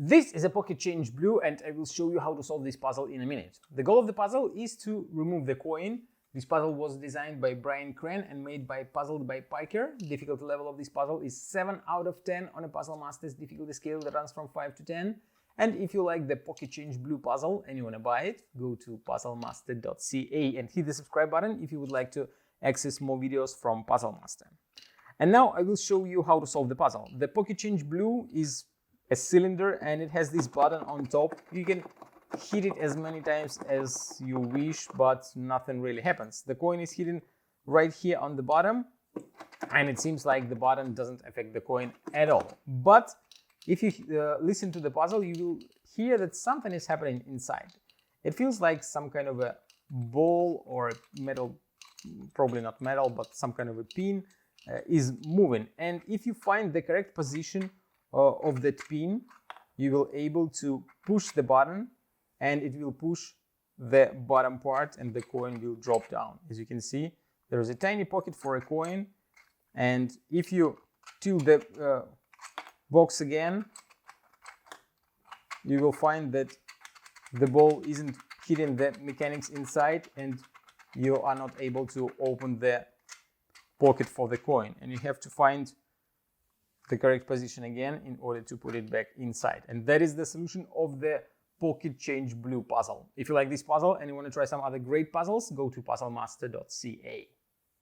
This is a Pocket Change Blue, and I will show you how to solve this puzzle in a minute. The goal of the puzzle is to remove the coin. This puzzle was designed by Brian Cran and made by Puzzled by Piker. The difficulty level of this puzzle is 7 out of 10 on a Puzzle Masters difficulty scale that runs from 5 to 10. And if you like the Pocket Change Blue puzzle and you want to buy it, go to puzzlemaster.ca and hit the subscribe button if you would like to access more videos from Puzzle Master. And now I will show you how to solve the puzzle. The Pocket Change Blue is a cylinder and it has this button on top. You can hit it as many times as you wish, but nothing really happens. The coin is hidden right here on the bottom, and it seems like the button doesn't affect the coin at all. But if you listen to the puzzle, you will hear that something is happening inside. It feels like some kind of a ball or metal, probably not metal, but some kind of a pin is moving. And if you find the correct position of that pin, you will able to push the button and it will push the bottom part and the coin will drop down. As you can see, there is a tiny pocket for a coin, and if you tilt the box again, you will find that the ball isn't hitting the mechanics inside and you are not able to open the pocket for the coin, and you have to find the correct position again in order to put it back inside. And that is the solution of the Pocket Change Blue puzzle. If you like this puzzle and you want to try some other great puzzles, go to puzzlemaster.ca.